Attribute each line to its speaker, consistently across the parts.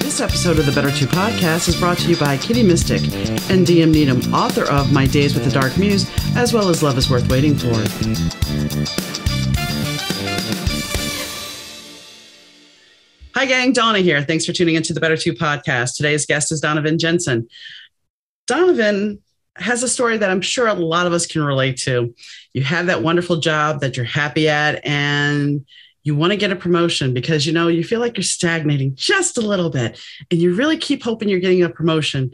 Speaker 1: This episode of the Better 2 podcast is brought to you by Kitty Mystic and M.Needom, author of My Days with the Dark Muse, as well as Love is Worth Waiting For. Hi gang, Donna here. Thanks for tuning into the Better 2 podcast. Today's guest is Donovan Jensen. Donovan has a story that I'm sure a lot of us can relate to. You have that wonderful job that you're happy at, and you want to get a promotion because, you feel like you're stagnating just a little bit and you really keep hoping you're getting a promotion.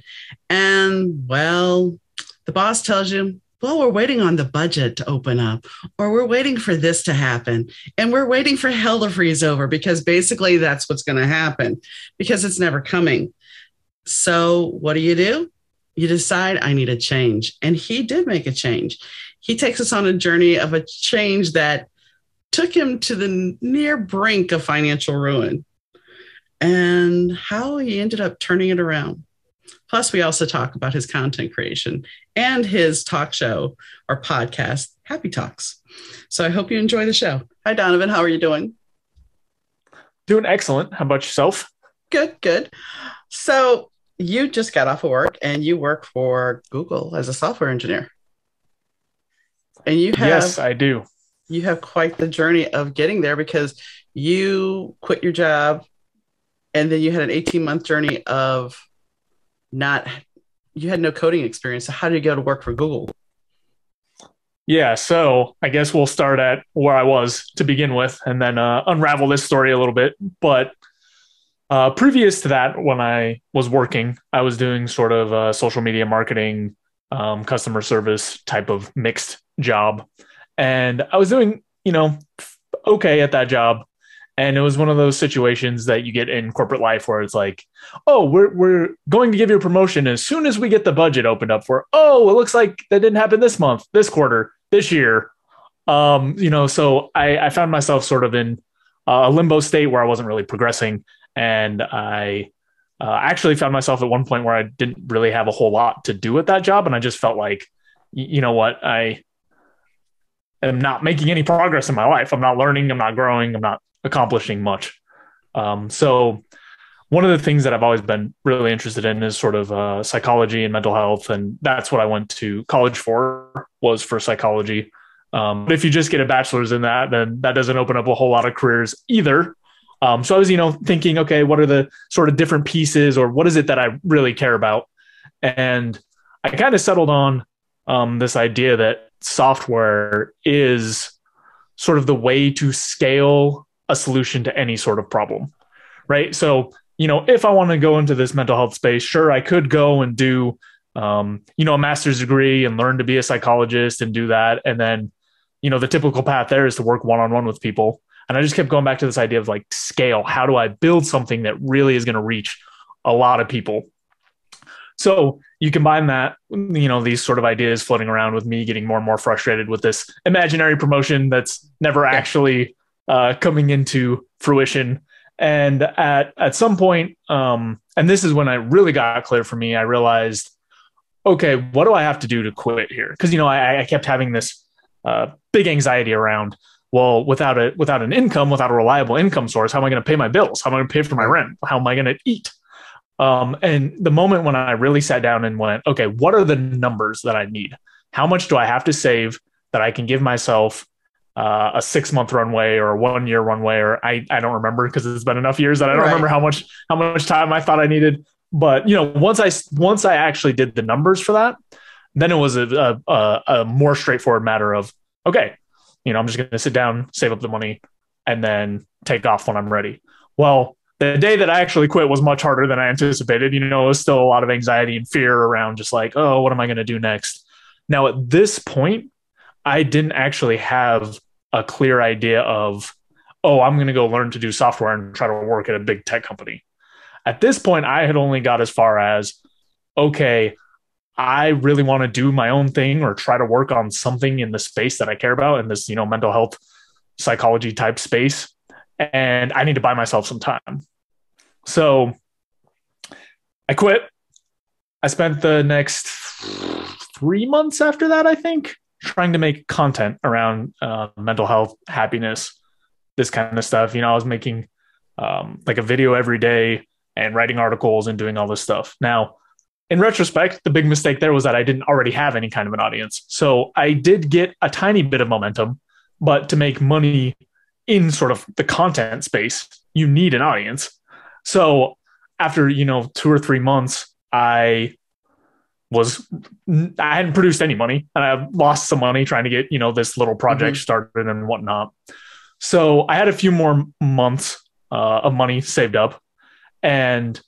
Speaker 1: And well, the boss tells you, well, we're waiting on the budget to open up, or we're waiting for this to happen. And we're waiting for hell to freeze over because basically that's what's going to happen because it's never coming. So what do? You decide I need a change. And he did make a change. He takes us on a journey of a change that took him to the near brink of financial ruin and how he ended up turning it around. Plus, we also talk about his content creation and his talk show or podcast, Happy Talks. So I hope you enjoy the show. Hi, Donovan. How are you doing?
Speaker 2: Doing excellent. How about yourself?
Speaker 1: Good. So you just got off of work and you work for Google as a software engineer. And
Speaker 2: Yes, I do.
Speaker 1: You have quite the journey of getting there because you quit your job and then you had an 18-month journey of you had no coding experience. So how did you go to work for Google?
Speaker 2: Yeah, so I guess we'll start at where I was to begin with and then unravel this story a little bit. But previous to that, when I was working, I was doing sort of a social media marketing, customer service type of mixed job. And I was doing, okay at that job. And it was one of those situations that you get in corporate life where it's like, oh, we're going to give you a promotion as soon as we get the budget opened up for, oh, it looks like that didn't happen this month, this quarter, this year. So I found myself sort of in a limbo state where I wasn't really progressing. And I actually found myself at one point where I didn't really have a whole lot to do at that job. And I just felt like, I am not making any progress in my life. I'm not learning. I'm not growing. I'm not accomplishing much. So one of the things that I've always been really interested in is sort of psychology and mental health. And that's what I went to college for, was for psychology. But if you just get a bachelor's in that, then that doesn't open up a whole lot of careers either. So I was, thinking, okay, what are the sort of different pieces, or what is it that I really care about? And I kind of settled on this idea that software is sort of the way to scale a solution to any sort of problem, right? So, if I want to go into this mental health space, sure, I could go and do, a master's degree and learn to be a psychologist and do that. And then, the typical path there is to work one-on-one with people. And I just kept going back to this idea of like scale. How do I build something that really is going to reach a lot of people? So you combine that, these sort of ideas floating around with me getting more and more frustrated with this imaginary promotion that's never actually coming into fruition. And at some point, and this is when I really got clear for me, I realized, okay, what do I have to do to quit here? Because, I kept having this big anxiety around, well, without an income, without a reliable income source, how am I going to pay my bills? How am I going to pay for my rent? How am I going to eat? And the moment when I really sat down and went, okay, what are the numbers that I need? How much do I have to save that I can give myself a 6-month runway or a 1-year runway? Or I don't remember, because it's been enough years that I don't remember how much time I thought I needed. But, once I actually did the numbers for that, then it was a more straightforward matter of, okay, I'm just going to sit down, save up the money, and then take off when I'm ready. Well, the day that I actually quit was much harder than I anticipated. It was still a lot of anxiety and fear around just like, oh, what am I going to do next? Now, at this point, I didn't actually have a clear idea of, oh, I'm going to go learn to do software and try to work at a big tech company. At this point, I had only got as far as, okay, I really want to do my own thing or try to work on something in the space that I care about, in this, mental health, psychology type space. And I need to buy myself some time. So I quit. I spent the next 3 months after that, I think, trying to make content around mental health, happiness, this kind of stuff. I was making like a video every day and writing articles and doing all this stuff. Now, in retrospect, the big mistake there was that I didn't already have any kind of an audience. So I did get a tiny bit of momentum, but to make money in sort of the content space, you need an audience. So after, 2 or 3 months, I hadn't produced any money, and I lost some money trying to get, this little project started and whatnot. So I had a few more months of money saved up, and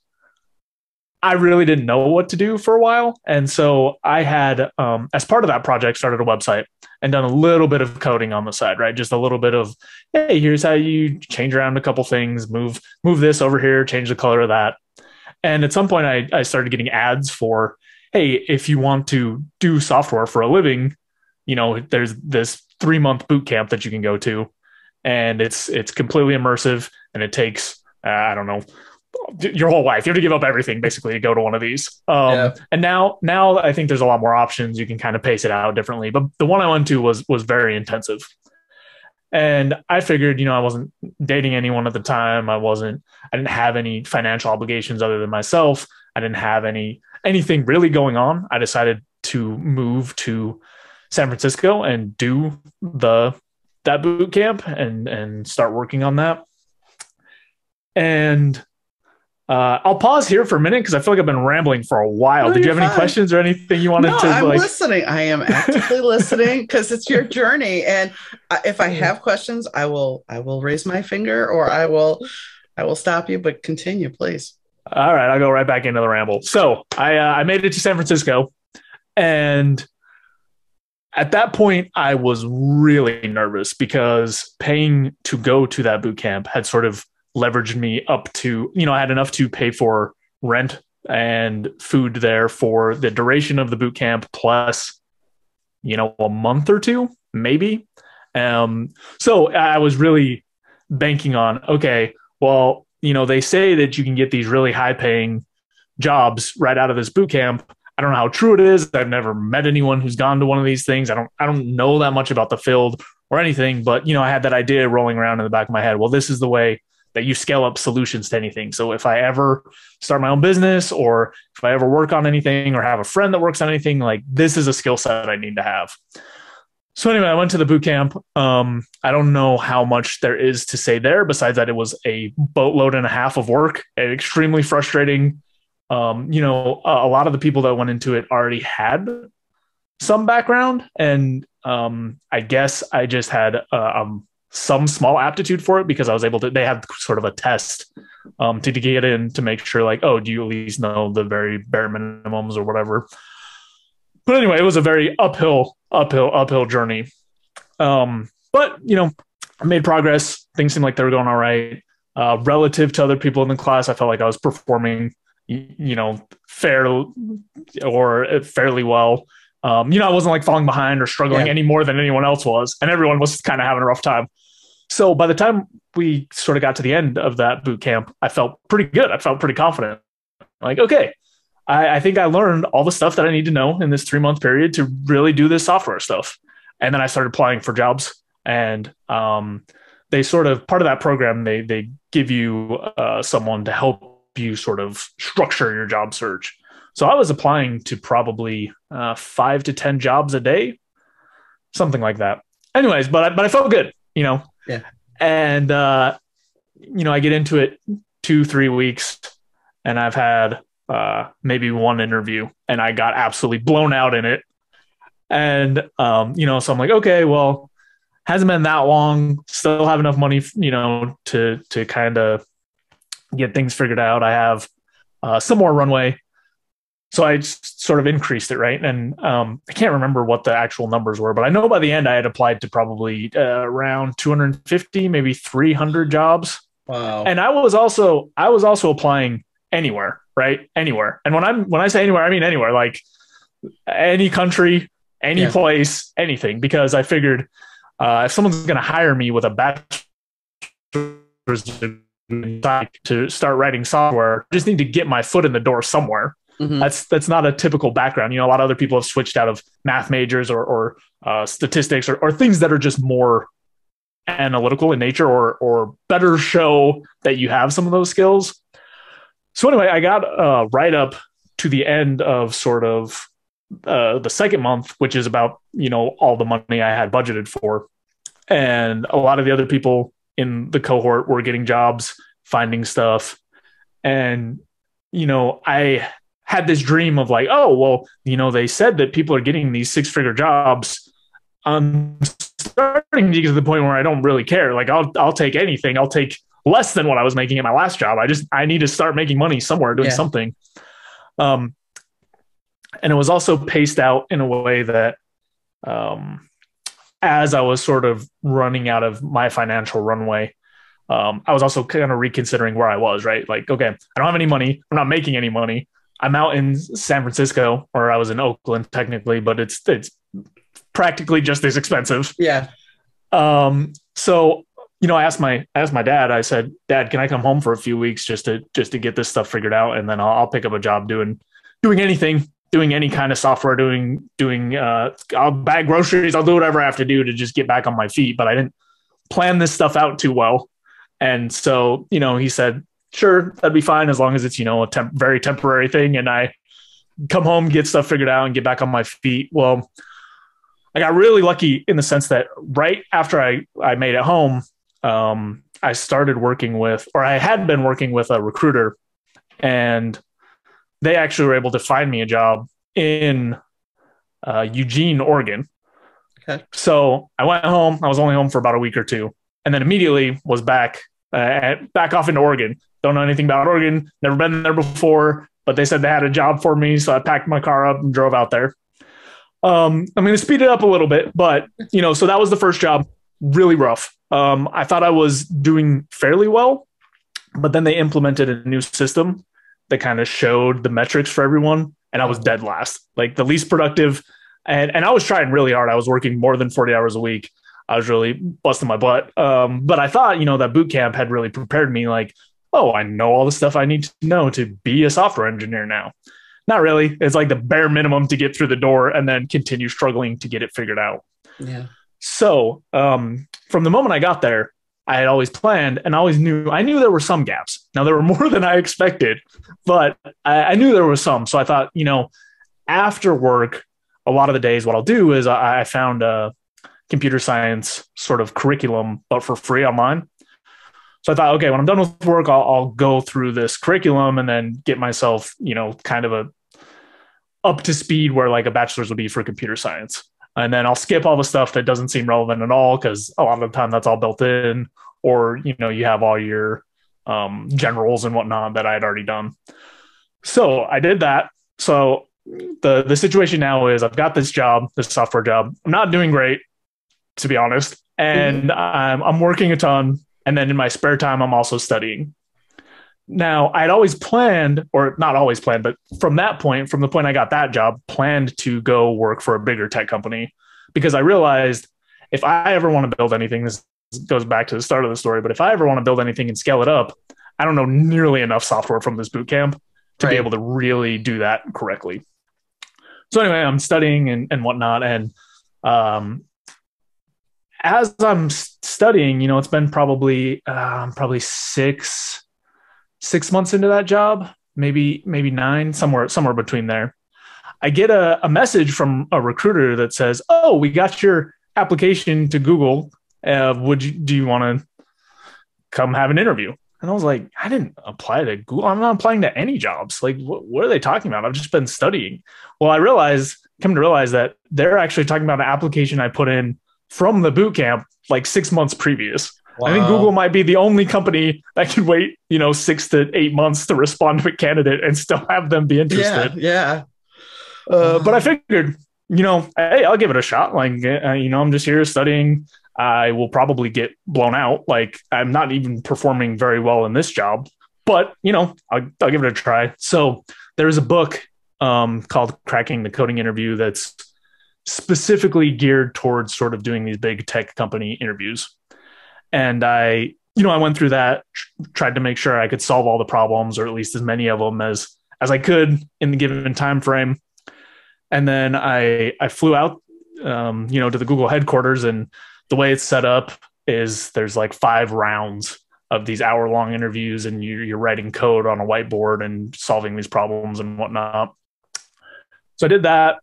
Speaker 2: I really didn't know what to do for a while. And so I had, as part of that project, started a website and done a little bit of coding on the side, right? Just a little bit of, hey, here's how you change around a couple things, move this over here, change the color of that. And at some point I started getting ads for, hey, if you want to do software for a living, there's this 3-month boot camp that you can go to, and it's completely immersive, and it takes, I don't know, your whole life. You have to give up everything basically to go to one of these. And now I think there's a lot more options. You can kind of pace it out differently, but the one I went to was very intensive. And I figured, I wasn't dating anyone at the time. I didn't have any financial obligations other than myself. I didn't have anything really going on. I decided to move to San Francisco and do that boot camp and start working on that. And I'll pause here for a minute because I feel like I've been rambling for a while. Did you have any questions or anything you wanted to?
Speaker 1: I'm listening. I am actively listening because it's your journey. And if I have questions, I will raise my finger, or I will stop you. But continue, please.
Speaker 2: All right, I'll go right back into the ramble. So I made it to San Francisco, and at that point, I was really nervous because paying to go to that boot camp had sort of leveraged me up to, I had enough to pay for rent and food there for the duration of the boot camp, plus, a month or two, maybe. So I was really banking on, okay, well, they say that you can get these really high paying jobs right out of this boot camp. I don't know how true it is. I've never met anyone who's gone to one of these things. I don't know that much about the field or anything, but, I had that idea rolling around in the back of my head. Well, this is the way that you scale up solutions to anything. So if I ever start my own business, or if I ever work on anything, or have a friend that works on anything, like, this is a skill set I need to have. So anyway, I went to the boot camp. I don't know how much there is to say there, besides that it was a boatload and a half of work, and extremely frustrating. A lot of the people that went into it already had some background, and I guess I just had some small aptitude for it because I was able to, they had sort of a test to get in to make sure, like, oh, do you at least know the very bare minimums or whatever. But anyway, it was a very uphill journey. But, I made progress. Things seemed like they were going all right. Relative to other people in the class, I felt like I was performing, fairly well. I wasn't like falling behind or struggling any more than anyone else was, and everyone was kind of having a rough time. So by the time we sort of got to the end of that boot camp, I felt pretty good. I felt pretty confident. Like, okay, I think I learned all the stuff that I need to know in this 3-month period to really do this software stuff. And then I started applying for jobs, and they sort of, part of that program, they give you someone to help you sort of structure your job search. So I was applying to probably 5 to 10 jobs a day, something like that. Anyways, but I felt good, Yeah. And, I get into it 2-3 weeks, and I've had maybe one interview, and I got absolutely blown out in it. And, so I'm like, okay, well, hasn't been that long, still have enough money, to kind of get things figured out. I have some more runway. So I sort of increased it, right? And I can't remember what the actual numbers were, but I know by the end I had applied to probably around 250, maybe 300 jobs.
Speaker 1: Wow.
Speaker 2: And I was also applying anywhere, right? Anywhere. And when I say anywhere, I mean anywhere, like any country, any place, anything, because I figured if someone's going to hire me with a bachelor's degree to start writing software, I just need to get my foot in the door somewhere. Mm-hmm. That's not a typical background. A lot of other people have switched out of math majors or statistics or things that are just more analytical in nature or better show that you have some of those skills. So anyway, I got right up to the end of sort of the second month, which is about, all the money I had budgeted for. And a lot of the other people in the cohort were getting jobs, finding stuff. And, I had this dream of like, oh, well, they said that people are getting these 6-figure jobs. I'm starting to get to the point where I don't really care. Like I'll take anything. I'll take less than what I was making at my last job. I need to start making money somewhere, doing something. And it was also paced out in a way that, as I was sort of running out of my financial runway, I was also kind of reconsidering where I was, right? Like, okay, I don't have any money. I'm not making any money. I'm out in San Francisco, or I was in Oakland technically, but it's practically just as expensive.
Speaker 1: Yeah.
Speaker 2: So, I asked my dad, I said, Dad, can I come home for a few weeks just to get this stuff figured out? And then I'll pick up a job doing anything, doing any kind of software, I'll bag groceries. I'll do whatever I have to do to just get back on my feet. But I didn't plan this stuff out too well. And so, he said, sure, that'd be fine as long as it's, a very temporary thing. And I come home, get stuff figured out and get back on my feet. Well, I got really lucky in the sense that right after I made it home, I started working with, or I had been working with a recruiter, and they actually were able to find me a job in Eugene, Oregon.
Speaker 1: Okay.
Speaker 2: So I went home. I was only home for about a week or two, and then immediately was back off into Oregon. Don't know anything about Oregon. Never been there before, but they said they had a job for me. So I packed my car up and drove out there. I'm going to speed it up a little bit, but so that was the first job. Really rough. I thought I was doing fairly well, but then they implemented a new system that kind of showed the metrics for everyone, and I was dead last, like the least productive. And I was trying really hard. I was working more than 40 hours a week. I was really busting my butt. But I thought, that boot camp had really prepared me like, oh, I know all the stuff I need to know to be a software engineer now. Not really. It's like the bare minimum to get through the door and then continue struggling to get it figured out.
Speaker 1: Yeah.
Speaker 2: So from the moment I got there, I had always planned and I knew there were some gaps. Now, there were more than I expected, but I knew there was some. So I thought, after work, a lot of the days, what I'll do is I found a computer science sort of curriculum, but for free online. So I thought, okay, when I'm done with work, I'll go through this curriculum and then get myself, kind of up to speed where like a bachelor's would be for computer science. And then I'll skip all the stuff that doesn't seem relevant at all, because a lot of the time that's all built in, or, you have all your generals and whatnot that I had already done. So I did that. So the situation now is I've got this job, this software job. I'm not doing great, to be honest. And I'm working a ton. And then in my spare time, I'm also studying. Now, I'd always planned, or not always planned, but from the point I got that job, planned to go work for a bigger tech company, because I realized if I ever want to build anything, this goes back to the start of the story, but if I ever want to build anything and scale it up, I don't know nearly enough software from this boot camp to be able to really do that correctly. So anyway, I'm studying and whatnot. And as I'm studying, it's been probably 6 months into that job, maybe 9, somewhere between there. I get a message from a recruiter that says, "Oh, we got your application to Google. Do you want to come have an interview?" And I was like, I didn't apply to Google. I'm not applying to any jobs. Like, what are they talking about? I've just been studying. Well, come to realize that they're actually talking about an application I put in from the boot camp like 6 months previous. Wow. I think Google might be the only company that can wait, 6 to 8 months to respond to a candidate and still have them be interested.
Speaker 1: Yeah.
Speaker 2: But I figured, hey, I'll give it a shot. Like, I'm just here studying. I will probably get blown out. Like, I'm not even performing very well in this job, but I'll give it a try. So there's a book called Cracking the Coding Interview that's specifically geared towards sort of doing these big tech company interviews. And I went through that, tried to make sure I could solve all the problems, or at least as many of them as I could in the given time frame. And then I flew out, to the Google headquarters, and the way it's set up, is there's like 5 rounds of these hour-long interviews, and you're writing code on a whiteboard and solving these problems and whatnot. So I did that,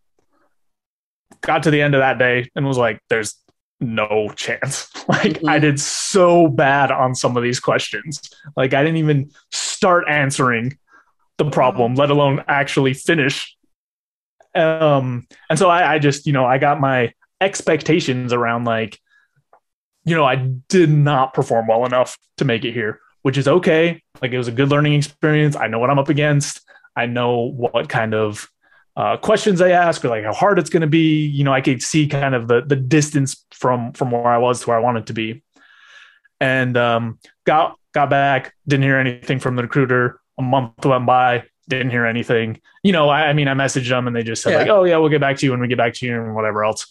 Speaker 2: got to the end of that day, and was like, there's no chance. Like, I did so bad on some of these questions. Like, I didn't even start answering the problem, let alone actually finish. And so I just, I got my expectations around, like, I did not perform well enough to make it here, which is okay. Like, it was a good learning experience. I know what I'm up against. I know what kind of questions they ask, or like how hard it's going to be. I could see kind of the distance from where I was to where I wanted to be. And got back, didn't hear anything from the recruiter. A month went by, didn't hear anything. I messaged them, and they just said, like, oh yeah, we'll get back to you when we get back to you, and whatever else.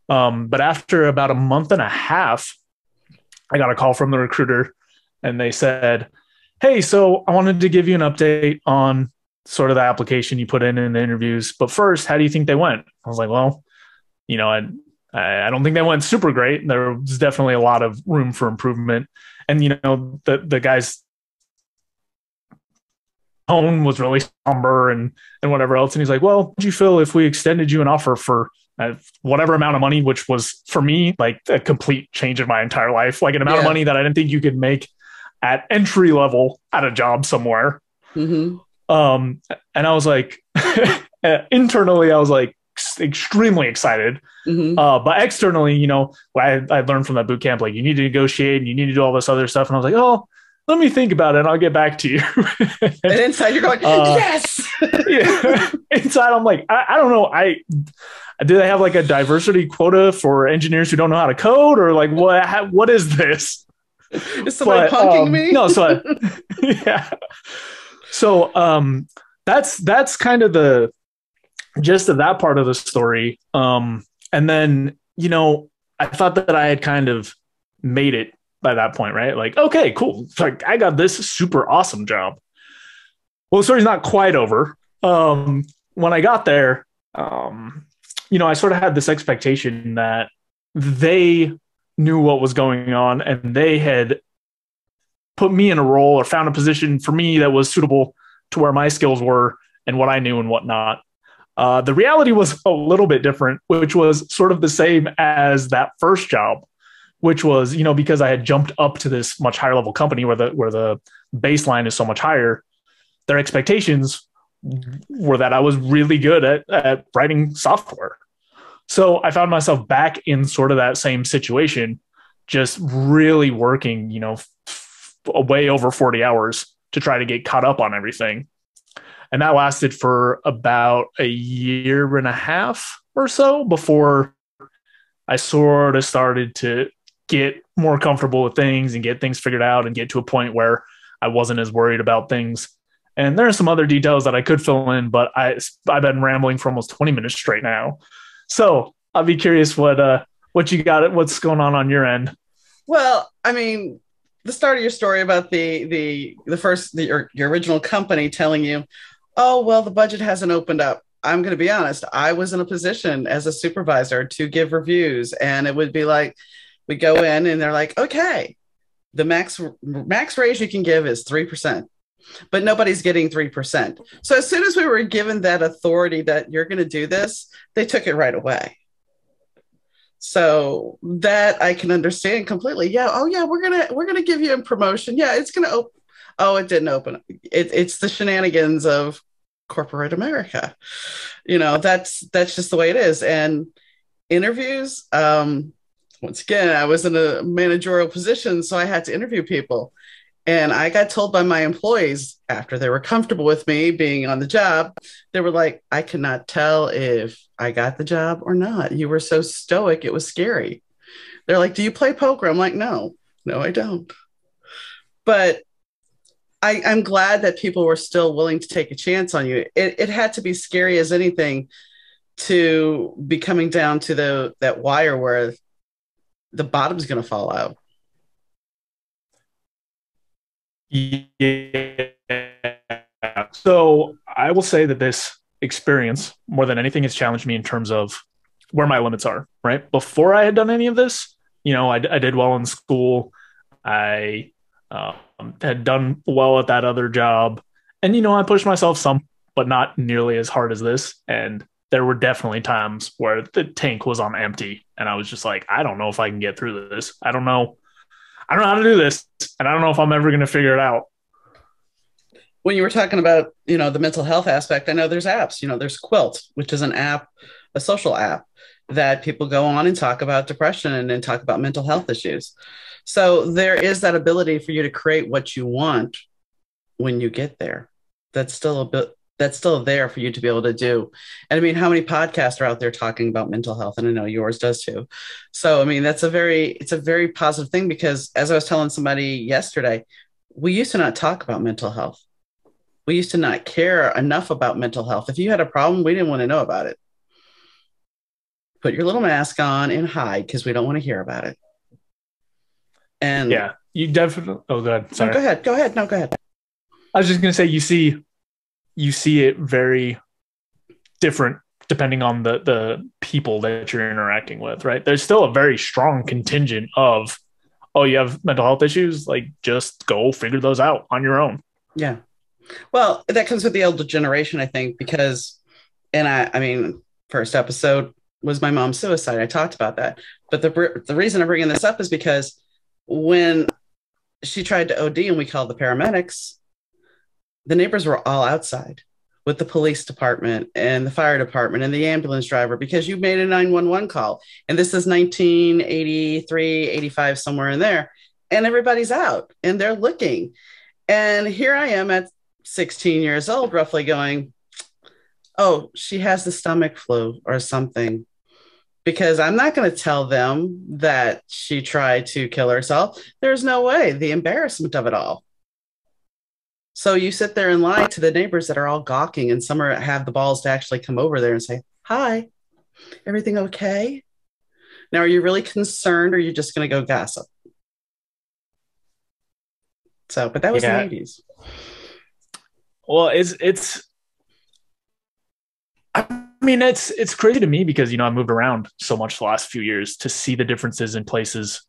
Speaker 2: But after about a month and a half, I got a call from the recruiter, and they said, hey, so I wanted to give you an update on sort of the application you put in the interviews. But first, how do you think they went? I was like, well, I don't think they went super great. There was definitely a lot of room for improvement. And, the guy's tone was really somber and whatever else. And he's like, well, what would you feel if we extended you an offer for whatever amount of money, which was for me like a complete change of my entire life, like an amount of money that I didn't think you could make at entry level at a job somewhere. And I was like, internally, I was like extremely excited. But externally, I learned from that boot camp, like, you need to negotiate and you need to do all this other stuff. And I was like, oh, let me think about it and I'll get back to you.
Speaker 1: And inside you're going, yes.
Speaker 2: Yeah. Inside I'm like, I don't know. Do they have like a diversity quota for engineers who don't know how to code, or like what is this?
Speaker 1: Is somebody punking me?
Speaker 2: No, so yeah. So that's kind of the gist of that part of the story. And then, I thought that I had kind of made it by that point, right? Like, okay, cool. Like, I got this super awesome job. Well, the story's not quite over. When I got there, I sort of had this expectation that they knew what was going on, and they had put me in a role or found a position for me that was suitable to where my skills were and what I knew and whatnot. The reality was a little bit different, which was sort of the same as that first job, which was, because I had jumped up to this much higher level company where the baseline is so much higher, their expectations were that I was really good at writing software. So I found myself back in sort of that same situation, just really working, way over 40 hours to try to get caught up on everything. And that lasted for about a year and a half or so before I sort of started to get more comfortable with things and get things figured out and get to a point where I wasn't as worried about things. And there are some other details that I could fill in, but I've been rambling for almost 20 minutes straight now. So I'll be curious what you got, what's going on your end.
Speaker 1: Well, the start of your story about your original company telling you, oh, well, the budget hasn't opened up. I'm going to be honest. I was in a position as a supervisor to give reviews, and it would be like, we go in and they're like, okay, the max raise you can give is 3%, but nobody's getting 3%. So as soon as we were given that authority that you're going to do this, they took it right away. So that I can understand completely. Yeah. Oh yeah. We're going to give you a promotion. Yeah. It's going to open. Oh, it didn't open. It's the shenanigans of corporate America. That's just the way it is. And interviews, once again, I was in a managerial position, so I had to interview people. And I got told by my employees, after they were comfortable with me being on the job, they were like, I cannot tell if I got the job or not. You were so stoic, it was scary. They're like, do you play poker? I'm like, no, I don't. But I'm glad that people were still willing to take a chance on you. It had to be scary as anything to be coming down to that wire where the bottom's going to fall out.
Speaker 2: Yeah. So I will say that this experience, more than anything, has challenged me in terms of where my limits are, right? Before I had done any of this, I did well in school. I had done well at that other job. And, I pushed myself some, but not nearly as hard as this. And there were definitely times where the tank was on empty. And I was just like, I don't know if I can get through this. I don't know. I don't know how to do this. And I don't know if I'm ever going to figure it out.
Speaker 1: When you were talking about, the mental health aspect, I know there's apps, there's Quilt, which is an app, a social app that people go on and talk about depression and then talk about mental health issues. So there is that ability for you to create what you want when you get there. That's still there for you to be able to do. And I mean, how many podcasts are out there talking about mental health? And I know yours does too. So, I mean, it's a very positive thing, because as I was telling somebody yesterday, we used to not talk about mental health. We used to not care enough about mental health. If you had a problem, we didn't want to know about it. Put your little mask on and hide, because we don't want to hear about it. And
Speaker 2: yeah, you definitely. Oh, God. Sorry.
Speaker 1: No, go ahead. Go ahead. No, go ahead.
Speaker 2: I was just going to say, you see it very different depending on the people that you're interacting with, right? There's still a very strong contingent of, oh, you have mental health issues, like just go figure those out on your own.
Speaker 1: Yeah. Well, that comes with the older generation, I think, because, and I mean, first episode was my mom's suicide. I talked about that. But the reason I'm bringing this up is because when she tried to OD and we called the paramedics, the neighbors were all outside with the police department and the fire department and the ambulance driver, because you made a 911 call. And this is 1983, 85, somewhere in there. And everybody's out and they're looking. And here I am at 16 years old, roughly, going, oh, she has the stomach flu or something. Because I'm not going to tell them that she tried to kill herself. There's no way. The embarrassment of it all. So you sit there and lie to the neighbors that are all gawking, and some have the balls to actually come over there and say, hi, everything okay? Now, are you really concerned, or are you just going to go gossip? So, but that was the 80s.
Speaker 2: Well, it's crazy to me because, I moved around so much the last few years to see the differences in places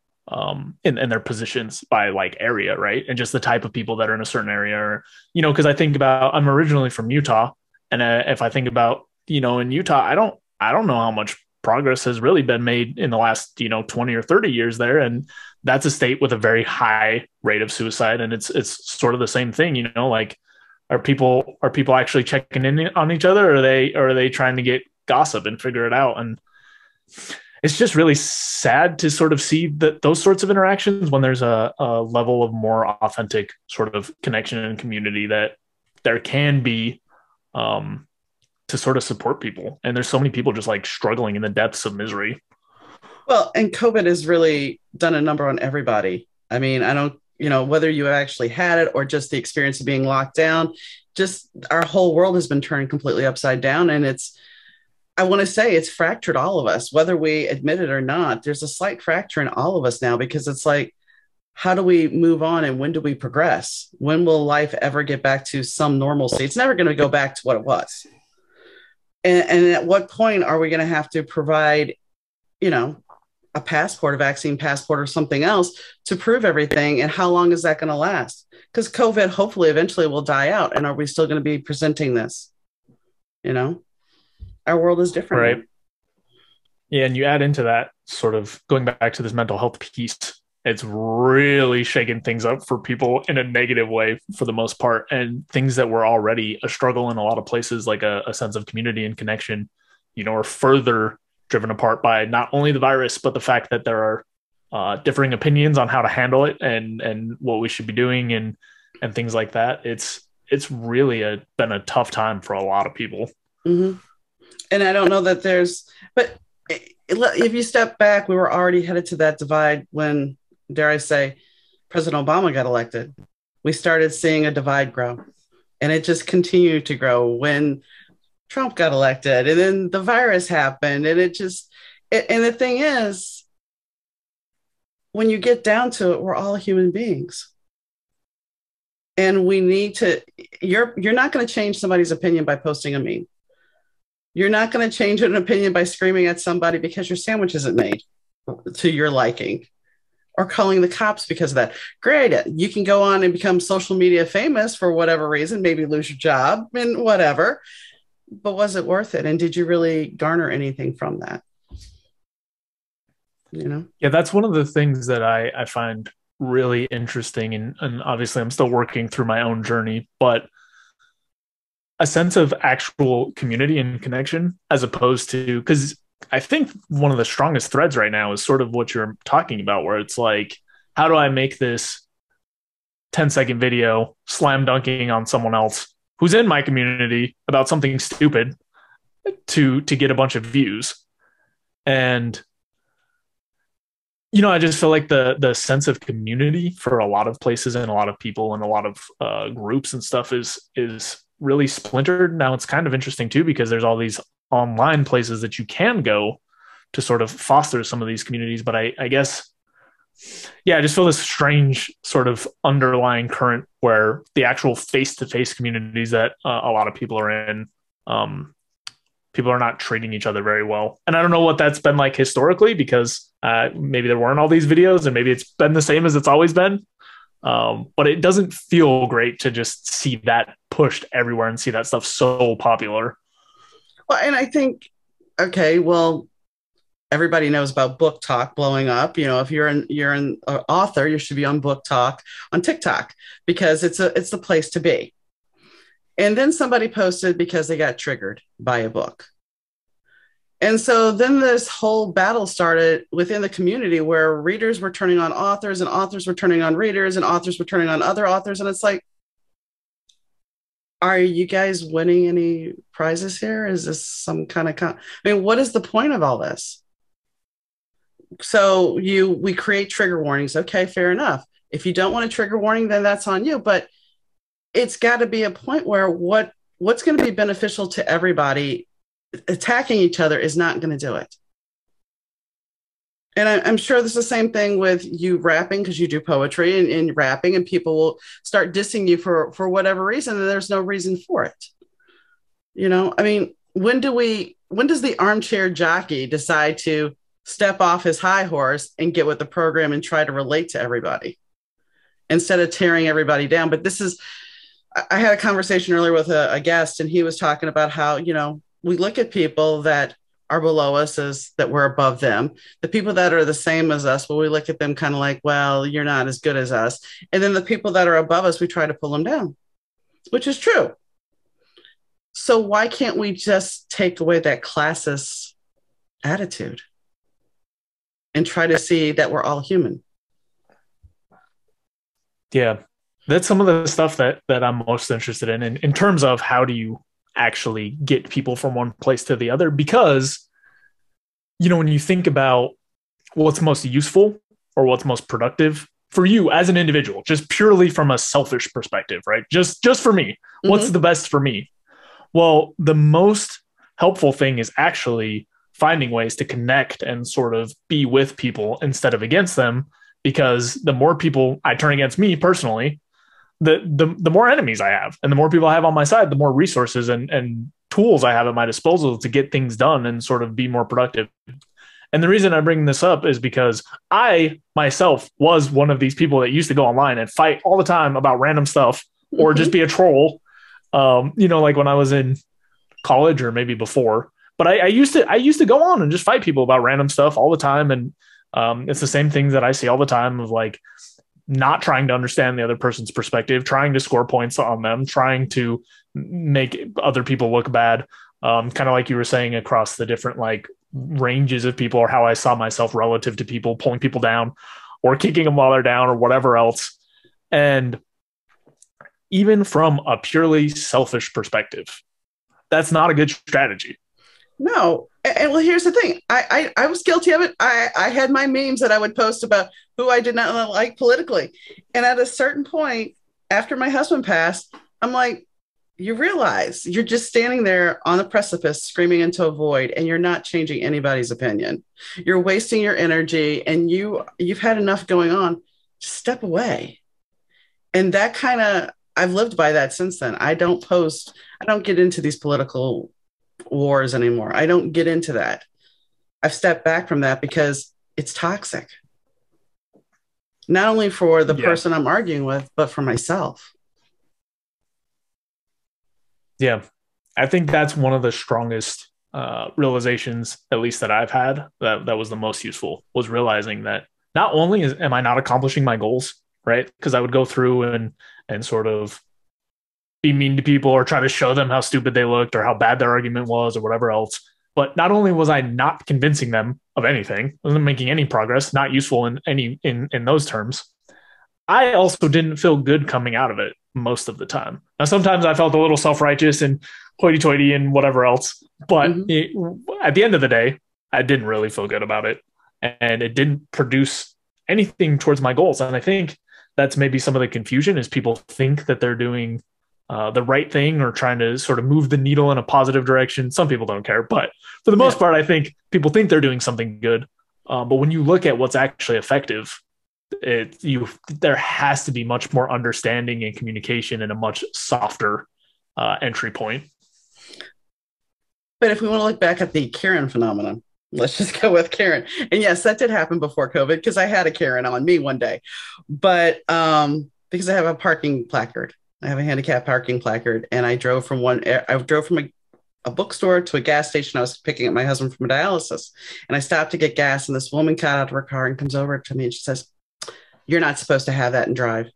Speaker 2: in their positions by like area, right? And just the type of people that are in a certain area, or, because I think about, I'm originally from Utah. And if I think about, in Utah, I don't know how much progress has really been made in the last, 20 or 30 years there. And that's a state with a very high rate of suicide. And it's sort of the same thing, like, are people actually checking in on each other, or are they trying to get gossip and figure it out? And it's just really sad to sort of see those sorts of interactions when there's a level of more authentic sort of connection and community that there can be to sort of support people. And there's so many people just like struggling in the depths of misery.
Speaker 1: Well, and COVID has really done a number on everybody. I mean, I don't, whether you actually had it or just the experience of being locked down, just our whole world has been turned completely upside down. And I want to say it's fractured all of us, whether we admit it or not. There's a slight fracture in all of us now, because it's like, how do we move on, and when do we progress? When will life ever get back to some normalcy? It's never going to go back to what it was. And at what point are we going to have to provide, a passport, a vaccine passport, or something else to prove everything? And how long is that going to last? Because COVID hopefully eventually will die out. And are we still going to be presenting this? Our world is different.
Speaker 2: Right. Yeah. And you add into that, sort of going back to this mental health piece, it's really shaking things up for people in a negative way for the most part. And things that were already a struggle in a lot of places, like a sense of community and connection, are further driven apart by not only the virus, but the fact that there are differing opinions on how to handle it and what we should be doing and things like that. It's really been a tough time for a lot of people.
Speaker 1: Mm-hmm. And I don't know that but if you step back, we were already headed to that divide when, dare I say, President Obama got elected. We started seeing a divide grow, and it just continued to grow when Trump got elected, and then the virus happened. And and the thing is, when you get down to it, we're all human beings. And we need to, you're not going to change somebody's opinion by posting a meme. You're not going to change an opinion by screaming at somebody because your sandwich isn't made. to your liking, or calling the cops because of that. Great. You can go on and become social media famous for whatever reason, maybe lose your job and whatever. But was it worth it? And did you really garner anything from that?
Speaker 2: Yeah, that's one of the things that I find really interesting. And obviously, I'm still working through my own journey, but a sense of actual community and connection as opposed to, because I think one of the strongest threads right now is sort of what you're talking about, where it's like, how do I make this 10-second video slam dunking on someone else who's in my community about something stupid to get a bunch of views? And I just feel like the sense of community for a lot of places and a lot of people and a lot of groups and stuff is really splintered. Now it's kind of interesting too, because there's all these online places that you can go to sort of foster some of these communities. But I guess, yeah, I just feel this strange sort of underlying current where the actual face-to-face communities that a lot of people are in, people are not treating each other very well. And I don't know what that's been like historically, because maybe there weren't all these videos and maybe it's been the same as it's always been. But it doesn't feel great to just see that pushed everywhere and see that stuff so popular.
Speaker 1: Well, and I think, okay, well, everybody knows about Book Talk blowing up. If you're an author, you should be on Book Talk on TikTok, because it's the place to be. And then somebody posted because they got triggered by a book. And so then this whole battle started within the community where readers were turning on authors and authors were turning on readers and authors were turning on other authors. And it's like, are you guys winning any prizes here? Is this some kind of, what is the point of all this? So we create trigger warnings. Okay, fair enough. If you don't want a trigger warning, then that's on you. But it's got to be a point where what's going to be beneficial to everybody, attacking each other is not going to do it. And I'm sure this is the same thing with you rapping, because you do poetry and rapping, and people will start dissing you for whatever reason, and there's no reason for it. When does the armchair jockey decide to step off his high horse and get with the program and try to relate to everybody instead of tearing everybody down? But I had a conversation earlier with a guest, and he was talking about how, we look at people that are below us as that we're above them. The people that are the same as us, well, we look at them kind of like, well, you're not as good as us. And then the people that are above us, we try to pull them down, which is true. So why can't we just take away that classist attitude and try to see that we're all human?
Speaker 2: Yeah, that's some of the stuff that I'm most interested in terms of how do you actually get people from one place to the other. Because, when you think about what's most useful or what's most productive for you as an individual, just purely from a selfish perspective, right? Just for me, what's the best for me? Well, the most helpful thing is actually finding ways to connect and sort of be with people instead of against them. Because the more people I turn against me personally, the more enemies I have, and the more people I have on my side, the more resources and tools I have at my disposal to get things done and sort of be more productive. And the reason I bring this up is because I myself was one of these people that used to go online and fight all the time about random stuff or just be a troll. Like when I was in college or maybe before. But I used to go on and just fight people about random stuff all the time. And it's the same things that I see all the time of like not trying to understand the other person's perspective, trying to score points on them, trying to make other people look bad. Kind of like you were saying, across the different like ranges of people, or how I saw myself relative to people, pulling people down or kicking them while they're down or whatever else. And even from a purely selfish perspective, that's not a good strategy.
Speaker 1: No. And well, here's the thing. I was guilty of it. I had my memes that I would post about who I did not like politically. And at a certain point, after my husband passed, I'm like, you realize you're just standing there on the precipice screaming into a void, and you're not changing anybody's opinion. You're wasting your energy, and you've had enough going on. Just step away. And that kind of, I've lived by that since then. I don't get into these political wars anymore. I don't get into that. I've stepped back from that because it's toxic. Not only for the
Speaker 2: Yeah.
Speaker 1: person I'm arguing with, but for myself.
Speaker 2: Yeah. I think that's one of the strongest realizations, at least that I've had, that was the most useful, was realizing that not only am I not accomplishing my goals, right? Because I would go through and sort of be mean to people or try to show them how stupid they looked or how bad their argument was or whatever else. But not only was I not convincing them of anything, wasn't making any progress, not useful in those terms, I also didn't feel good coming out of it most of the time. Now, sometimes I felt a little self-righteous and hoity-toity and whatever else, but at the end of the day, I didn't really feel good about it, and it didn't produce anything towards my goals. And I think that's maybe some of the confusion is people think that they're doing the right thing or trying to sort of move the needle in a positive direction. Some people don't care, but for the most part, I think people think they're doing something good. But when you look at what's actually effective, there has to be much more understanding and communication and a much softer entry point.
Speaker 1: But if we want to look back at the Karen phenomenon, let's just go with Karen. And yes, that did happen before COVID because I had a Karen on me one day. But because I have a parking placard, I have a handicap parking placard, and I drove from a bookstore to a gas station. I was picking up my husband from dialysis, and I stopped to get gas, and this woman got out of her car and comes over to me and she says, "You're not supposed to have that and drive."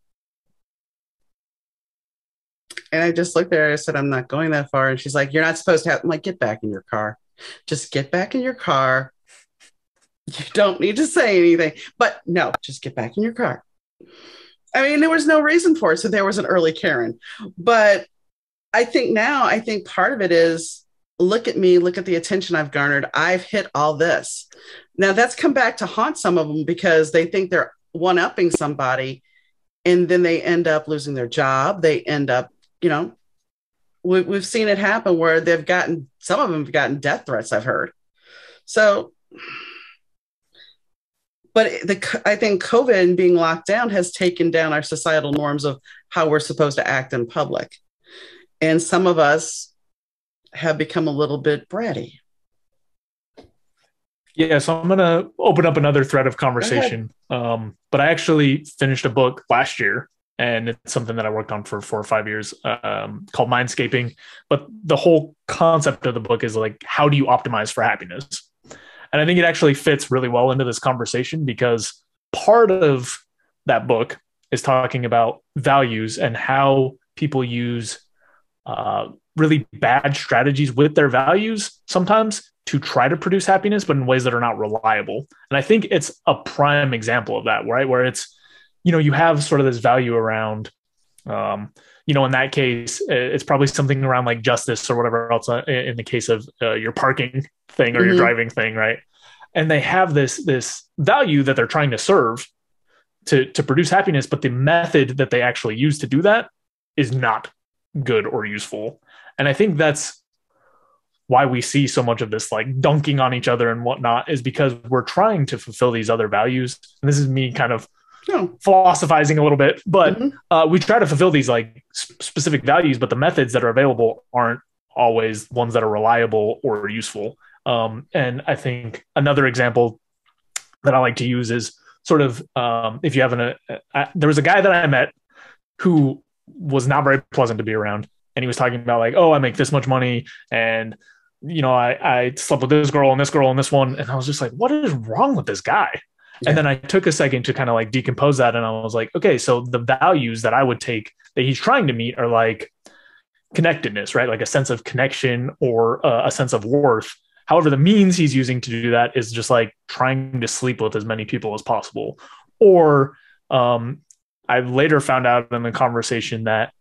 Speaker 1: And I just looked at her. I said, "I'm not going that far." And she's like, "You're not supposed to have." I'm like, "Get back in your car. Just get back in your car. You don't need to say anything." But no, just get back in your car. I mean, there was no reason for it. So there was an early Karen. But I think part of it is, look at me, look at the attention I've garnered. I've hit all this. Now that's come back to haunt some of them because they think they're one-upping somebody, and then they end up losing their job. They end up, we've seen it happen where some of them have gotten death threats, I've heard. So, but I think COVID and being locked down has taken down our societal norms of how we're supposed to act in public. And some of us have become a little bit bratty.
Speaker 2: Yeah, so I'm going to open up another thread of conversation. But I actually finished a book last year, and it's something that I worked on for 4 or 5 years, called Mindscaping. But the whole concept of the book is like, how do you optimize for happiness? And I think it actually fits really well into this conversation because part of that book is talking about values and how people use really bad strategies with their values sometimes to try to produce happiness, but in ways that are not reliable. And I think it's a prime example of that, right? Where it's, you have sort of this value around, in that case, it's probably something around like justice or whatever else in the case of your parking thing or your driving thing, right? And they have this value that they're trying to serve to produce happiness, but the method that they actually use to do that is not good or useful. And I think that's why we see so much of this like dunking on each other and whatnot, is because we're trying to fulfill these other values. And this is me kind of philosophizing a little bit, but we try to fulfill these like specific values, but the methods that are available aren't always ones that are reliable or useful. And I think another example that I like to use is sort of if you have there was a guy that I met who was not very pleasant to be around. And he was talking about like, oh, I make this much money, and I slept with this girl and this girl and this one. And I was just like, what is wrong with this guy? Yeah. And then I took a second to kind of like decompose that. And I was like, okay, so the values that I would take that he's trying to meet are like connectedness, right? Like a sense of connection or a sense of worth. However, the means he's using to do that is just like trying to sleep with as many people as possible. Or I later found out in the conversation that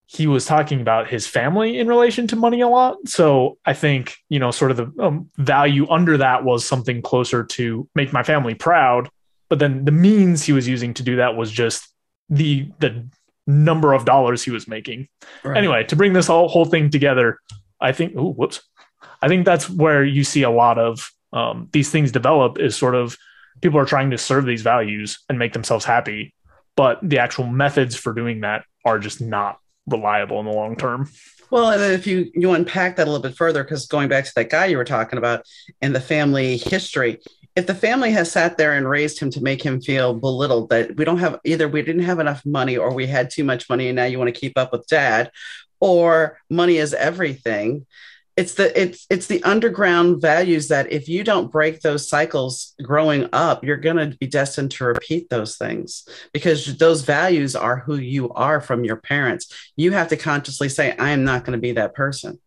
Speaker 2: he was talking about his family in relation to money a lot. So I think, sort of the value under that was something closer to make my family proud. But then the means he was using to do that was just the number of dollars he was making. Right. Anyway, to bring this whole thing together, I think, I think that's where you see a lot of these things develop, is sort of people are trying to serve these values and make themselves happy, but the actual methods for doing that are just not reliable in the long term.
Speaker 1: Well, and then if you unpack that a little bit further, because going back to that guy you were talking about and the family history, if the family has sat there and raised him to make him feel belittled, that we don't have either, we didn't have enough money, or we had too much money and now you want to keep up with dad, or money is everything. It's the underground values that if you don't break those cycles growing up, you're going to be destined to repeat those things, because those values are who you are from your parents. You have to consciously say, I am not going to be that person,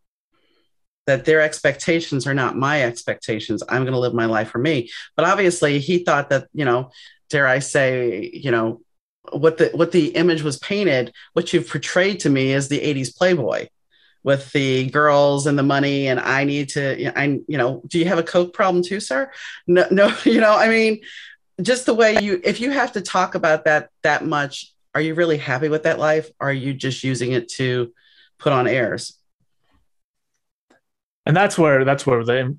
Speaker 1: that their expectations are not my expectations. I'm going to live my life for me. But obviously he thought that, dare I say, what the image was painted, what you've portrayed to me is the 80s Playboy with the girls and the money. And I need to, do you have a Coke problem too, sir? No, no. I mean, just the way if you have to talk about that much, are you really happy with that life? Or are you just using it to put on airs?
Speaker 2: And that's where the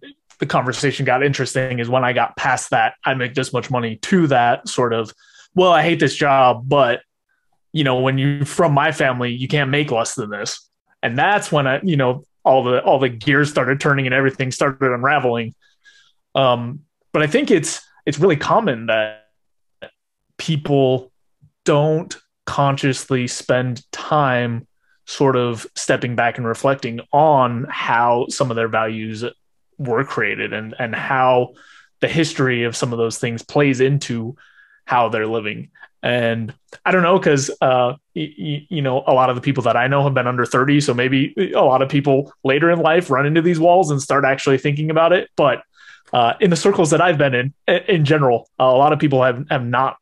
Speaker 2: conversation got interesting, is when I got past that, I make this much money, to that sort of, well, I hate this job, but when you from my family, you can't make less than this. And that's when all the gears started turning and everything started unraveling. But I think it's really common that people don't consciously spend time sort of stepping back and reflecting on how some of their values were created, and how the history of some of those things plays into how they're living. And I don't know, because a lot of the people that I know have been under 30, so maybe a lot of people later in life run into these walls and start actually thinking about it. But in the circles that I've been in general, a lot of people have not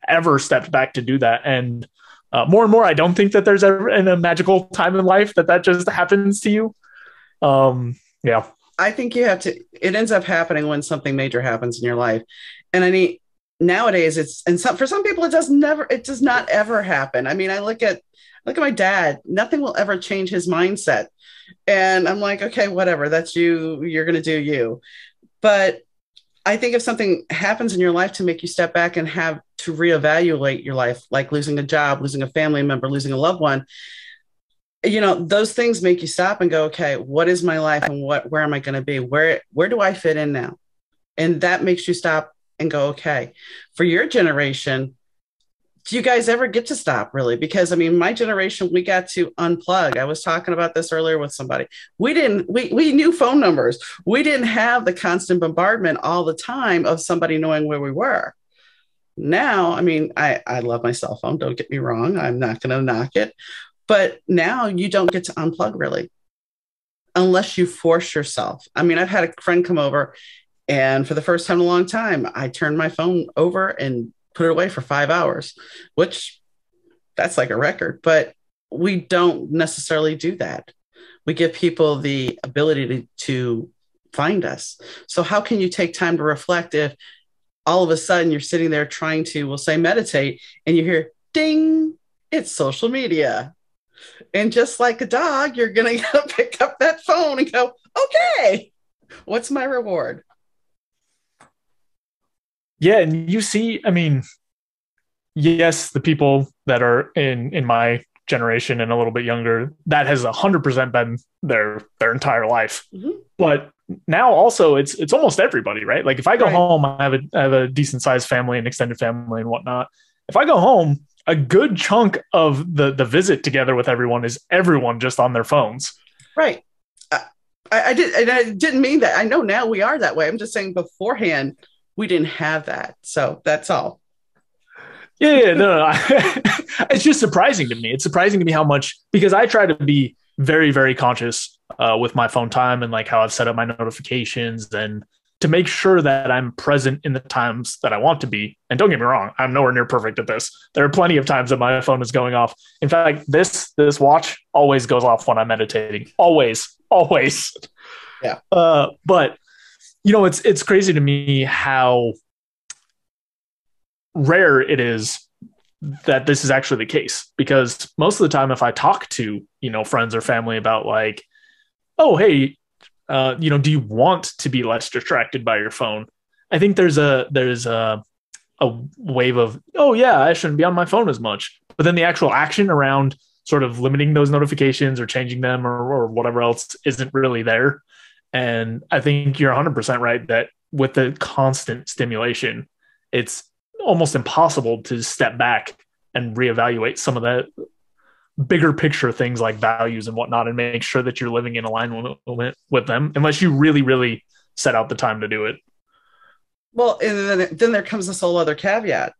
Speaker 2: ever stepped back to do that. And more and more, I don't think that there's ever in a magical time in life that just happens to you. Yeah.
Speaker 1: I think you have to, it ends up happening when something major happens in your life. And I mean, nowadays for some people, it does not ever happen. I mean, I look at my dad, nothing will ever change his mindset. And I'm like, okay, whatever, that's you're going to do you. But I think if something happens in your life to make you step back and have to reevaluate your life, like losing a job, losing a family member, losing a loved one, those things make you stop and go, okay, what is my life, and where am I going to be? Where do I fit in now? And that makes you stop and go, okay, for your generation, do you guys ever get to stop, really? Because I mean, my generation, we got to unplug. I was talking about this earlier with somebody. We knew phone numbers. We didn't have the constant bombardment all the time of somebody knowing where we were. Now, I mean, I love my cell phone. Don't get me wrong. I'm not going to knock it. But now you don't get to unplug, really, unless you force yourself. I mean, I've had a friend come over, and for the first time in a long time, I turned my phone over and put it away for 5 hours, which that's like a record. But we don't necessarily do that. We give people the ability to find us. So how can you take time to reflect if all of a sudden you're sitting there trying to, we'll say, meditate, and you hear, ding, it's social media. And just like a dog, you're going to pick up that phone and go, okay, what's my reward?
Speaker 2: Yeah. And you see, I mean, yes, the people that are in my generation and a little bit younger, that has 100% been their entire life. Mm-hmm. But now also it's almost everybody, right? Like if I go home, I have a decent sized family and extended family and whatnot. If I go home, a good chunk of the visit together with everyone is everyone just on their phones.
Speaker 1: Right. I didn't mean that. I know now we are that way. I'm just saying beforehand, we didn't have that. So that's all.
Speaker 2: Yeah, no. It's just surprising to me. It's surprising to me how much, because I try to be very, very conscious with my phone time and like how I've set up my notifications, and to make sure that I'm present in the times that I want to be. And don't get me wrong, I'm nowhere near perfect at this. There are plenty of times that my phone is going off. In fact, this watch always goes off when I'm meditating. Always.
Speaker 1: Yeah.
Speaker 2: But it's crazy to me how rare it is that this is actually the case, because most of the time, if I talk to, friends or family about like, oh, hey, do you want to be less distracted by your phone? I think there's a wave of, oh yeah, I shouldn't be on my phone as much. But then the actual action around sort of limiting those notifications or changing them or whatever else isn't really there. And I think you're 100% right that with the constant stimulation, it's almost impossible to step back and reevaluate some of the bigger picture things like values and whatnot and make sure that you're living in alignment with them, unless you really, really set out the time to do it.
Speaker 1: Well, and then there comes this whole other caveat.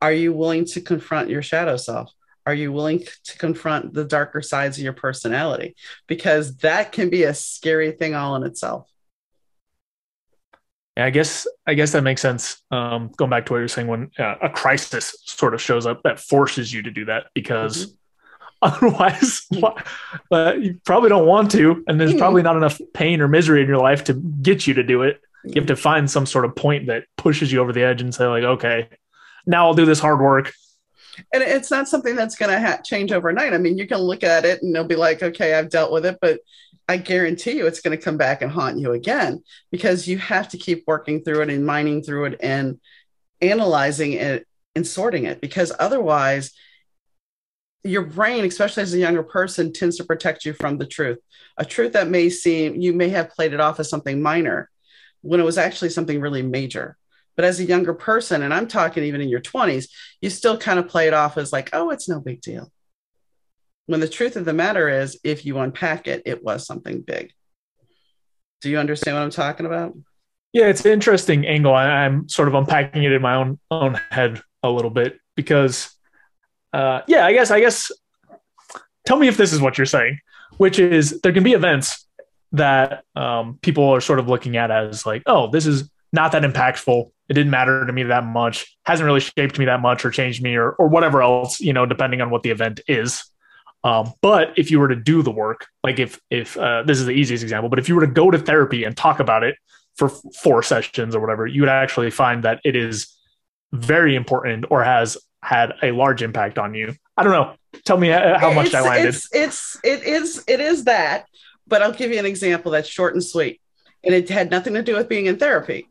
Speaker 1: Are you willing to confront your shadow self? Are you willing to confront the darker sides of your personality? Because that can be a scary thing all in itself.
Speaker 2: Yeah, I guess that makes sense. Going back to what you're saying, when a crisis sort of shows up, that forces you to do that, because otherwise, you probably don't want to, and there's probably not enough pain or misery in your life to get you to do it. You have to find some sort of point that pushes you over the edge and say, like, okay, now I'll do this hard work.
Speaker 1: And it's not something that's going to change overnight. I mean, you can look at it and they'll be like, okay, I've dealt with it, but I guarantee you it's going to come back and haunt you again, because you have to keep working through it and mining through it and analyzing it and sorting it, because otherwise your brain, especially as a younger person, tends to protect you from the truth, a truth that you may have played it off as something minor when it was actually something really major. But as a younger person, and I'm talking even in your 20s, you still kind of play it off as like, oh, it's no big deal. When the truth of the matter is, if you unpack it, it was something big. Do you understand what I'm talking about?
Speaker 2: Yeah, it's an interesting angle. I'm sort of unpacking it in my own head a little bit, because, I guess, tell me if this is what you're saying, which is there can be events that people are sort of looking at as like, oh, this is not that impactful. It didn't matter to me that much. Hasn't really shaped me that much or changed me or whatever else, depending on what the event is. But if you were to do the work, like if this is the easiest example, but if you were to go to therapy and talk about it for 4 sessions or whatever, you would actually find that it is very important or has had a large impact on you. I don't know. Tell me how much I landed.
Speaker 1: It is that, but I'll give you an example that's short and sweet. And it had nothing to do with being in therapy.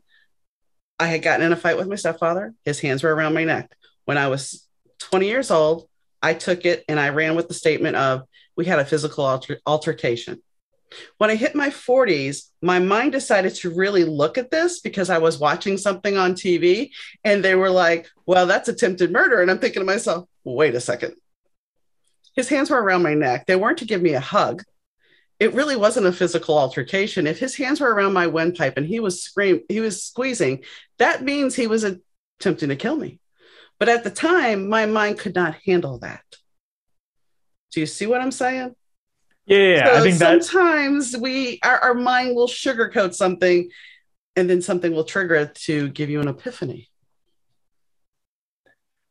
Speaker 1: I had gotten in a fight with my stepfather. His hands were around my neck. When I was 20 years old, I took it and I ran with the statement of, we had a physical altercation. When I hit my 40s, my mind decided to really look at this, because I was watching something on TV and they were like, well, that's attempted murder. And I'm thinking to myself, wait a second. His hands were around my neck. They weren't to give me a hug. It really wasn't a physical altercation. If his hands were around my windpipe and he was squeezing, that means he was attempting to kill me. But at the time, my mind could not handle that. Do you see what I'm saying?
Speaker 2: Yeah,
Speaker 1: so
Speaker 2: I think that
Speaker 1: sometimes our mind will sugarcoat something, and then something will trigger it to give you an epiphany.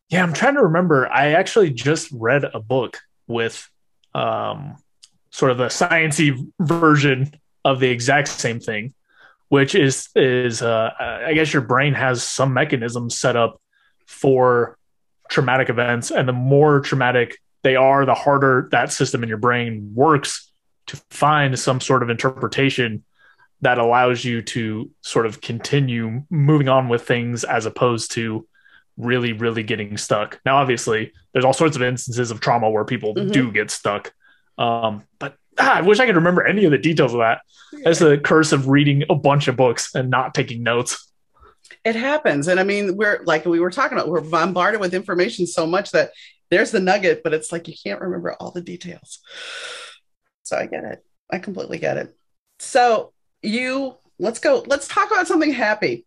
Speaker 2: Yeah, I'm trying to remember. I actually just read a book with sort of the sciencey version of the exact same thing, which is I guess your brain has some mechanisms set up for traumatic events, and the more traumatic they are, the harder that system in your brain works to find some sort of interpretation that allows you to sort of continue moving on with things, as opposed to really, really getting stuck. Now, obviously, there's all sorts of instances of trauma where people do get stuck. But I wish I could remember any of the details of that. That's the curse of reading a bunch of books and not taking notes.
Speaker 1: It happens. And I mean, we were talking about, we're bombarded with information so much that there's the nugget, but it's like you can't remember all the details. So I get it. I completely get it. So let's talk about something happy.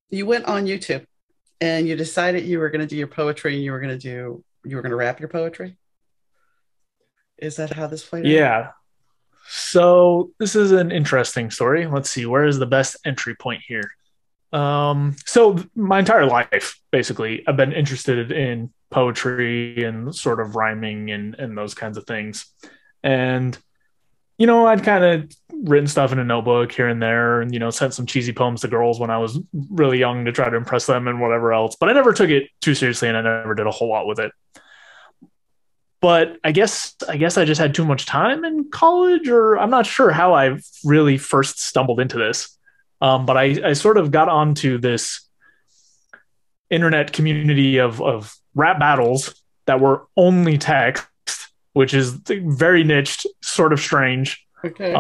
Speaker 1: You went on YouTube and you decided you were going to do your poetry, and you were going to rap your poetry. Is that how this played out?
Speaker 2: Yeah. So this is an interesting story. Let's see. Where is the best entry point here? So my entire life, basically, I've been interested in poetry and sort of rhyming and those kinds of things. And, I'd kind of written stuff in a notebook here and there, and, sent some cheesy poems to girls when I was really young to try to impress them and whatever else. But I never took it too seriously, and I never did a whole lot with it. But I guess I just had too much time in college, or I'm not sure how I really first stumbled into this. But I sort of got onto this internet community of rap battles that were only text, which is very niched, sort of strange.
Speaker 1: Okay.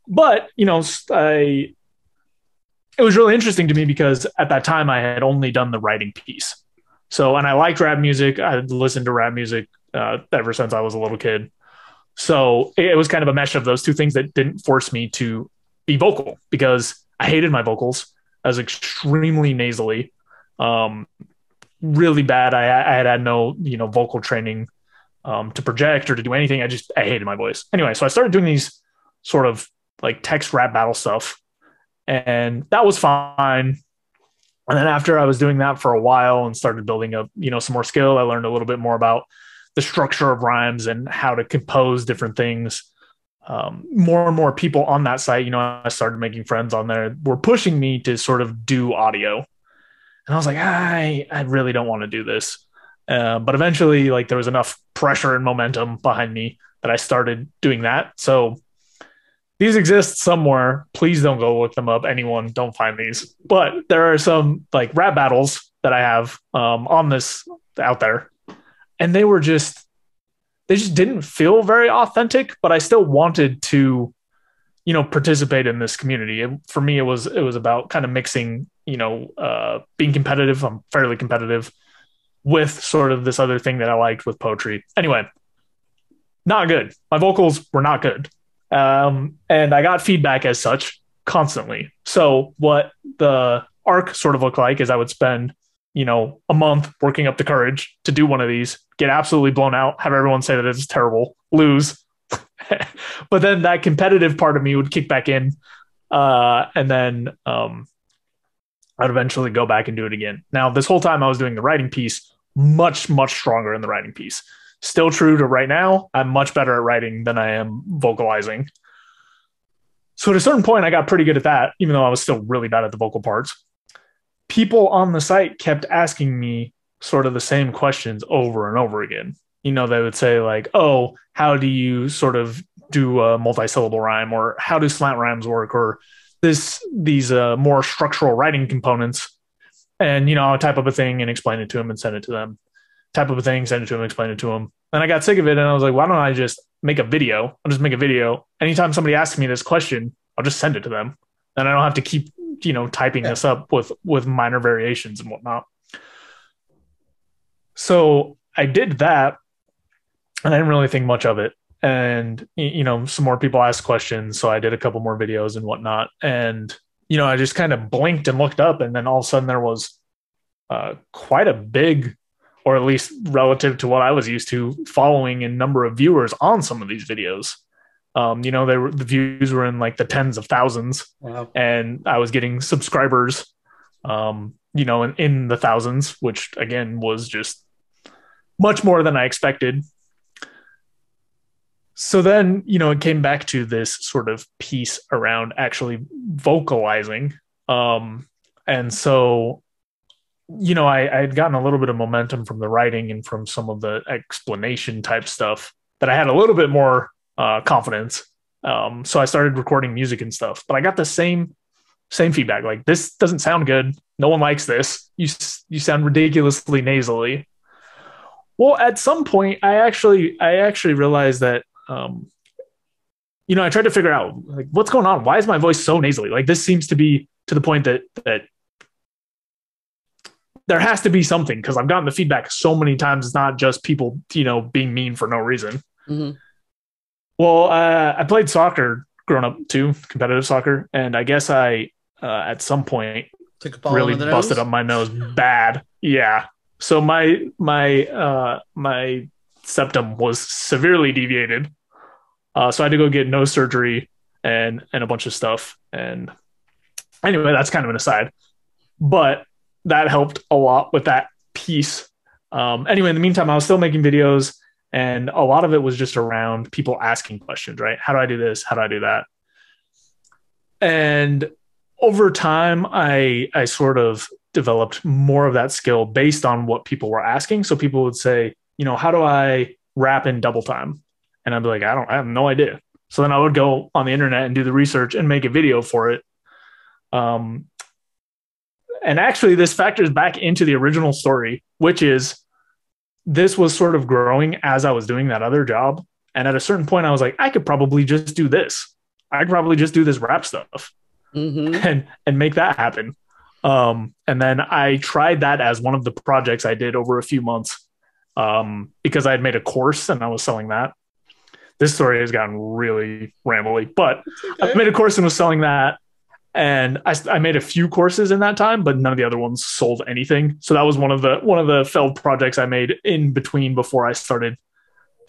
Speaker 2: But, it was really interesting to me because at that time I had only done the writing piece. So, and I liked rap music. I had listened to rap music ever since I was a little kid. So it was kind of a mesh of those two things that didn't force me to be vocal because I hated my vocals. I was extremely nasally, really bad. I had no, vocal training to project or to do anything. I hated my voice. Anyway, so I started doing these sort of like text rap battle stuff, and that was fine. And then after I was doing that for a while and started building up, some more skill, I learned a little bit more about the structure of rhymes and how to compose different things. More and more people on that site, I started making friends on there, were pushing me to sort of do audio. And I was like, I really don't want to do this. But eventually, like, there was enough pressure and momentum behind me that I started doing that. So these exist somewhere. Please don't go look them up. Anyone, don't find these. But there are some like rap battles that I have on this out there. And they just didn't feel very authentic, but I still wanted to, participate in this community. For me, it was about kind of mixing, being competitive. I'm fairly competitive with sort of this other thing that I liked with poetry. Anyway, not good. My vocals were not good. And I got feedback as such constantly. So what the arc sort of looked like is I would spend, a month working up the courage to do one of these, get absolutely blown out, have everyone say that it's terrible, lose. But then that competitive part of me would kick back in. And then I'd eventually go back and do it again. Now, this whole time I was doing the writing piece, much, much stronger in the writing piece. Still true to right now, I'm much better at writing than I am vocalizing. So at a certain point, I got pretty good at that, even though I was still really bad at the vocal parts. People on the site kept asking me sort of the same questions over and over again. They would say like, oh, how do you sort of do a multi-syllable rhyme, or how do slant rhymes work, or these more structural writing components. And, I would type up a thing and explain it to them and send it to them. Type up a thing, send it to them, explain it to them. And I got sick of it. And I was like, why don't I just make a video? I'll just make a video. Anytime somebody asks me this question, I'll just send it to them. And I don't have to keep, typing this up with minor variations and whatnot. So I did that, and I didn't really think much of it. And, some more people asked questions. So I did a couple more videos and whatnot. And, I just kind of blinked and looked up, and then all of a sudden there was quite a big, or at least relative to what I was used to, following in number of viewers on some of these videos. The views were in like the tens of thousands. Wow. And I was getting subscribers, in the thousands, which again was just much more than I expected. So then, it came back to this sort of piece around actually vocalizing. And so, I had gotten a little bit of momentum from the writing and from some of the explanation type stuff that I had a little bit more confidence. So I started recording music and stuff, but I got the same feedback. Like, this doesn't sound good. No one likes this. You sound ridiculously nasally. Well, at some point, I actually realized that, I tried to figure out like what's going on. Why is my voice so nasally? Like, this seems to be to the point that there has to be something, because I've gotten the feedback so many times. It's not just people, being mean for no reason. Mm-hmm. Well, I played soccer growing up too, competitive soccer. And I guess I, at some point, really busted up my nose bad. Yeah. So my septum was severely deviated. So I had to go get nose surgery and a bunch of stuff. And anyway, that's kind of an aside. But that helped a lot with that piece. Anyway, in the meantime, I was still making videos, and a lot of it was just around people asking questions, right? How do I do this? How do I do that? And over time, I sort of developed more of that skill based on what people were asking. So people would say, how do I rap in double time? And I'd be like, I have no idea. So then I would go on the internet and do the research and make a video for it. And actually, this factors back into the original story, which is this was sort of growing as I was doing that other job. And at a certain point, I was like, I could probably just do this. I could probably just do this rap stuff and make that happen. And then I tried that as one of the projects I did over a few months, because I had made a course and I was selling that. This story has gotten really rambly, but I made a course and was selling that. And I made a few courses in that time, but none of the other ones sold anything. So that was one of the failed projects I made in between before I started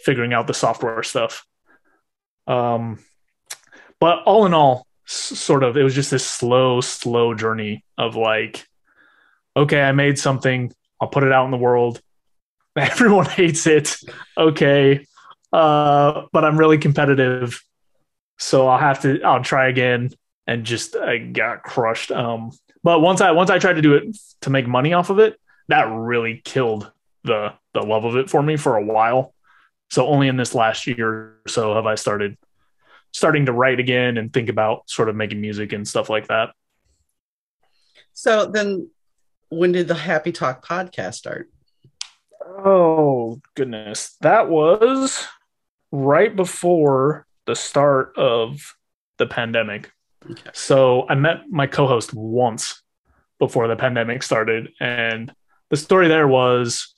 Speaker 2: figuring out the software stuff. But all in all, sort of, it was just this slow journey of like, okay, I made something, I'll put it out in the world. Everyone hates it. Okay. But I'm really competitive. So I'll try again. And just I got crushed. But once I tried to do it to make money off of it, that really killed the love of it for me for a while. So only in this last year or so have I starting to write again and think about sort of making music and stuff like that.
Speaker 1: So then when did the Happy Talk podcast start?
Speaker 2: Oh, goodness. That was right before the start of the pandemic. Okay. So I met my co-host once before the pandemic started. And the story there was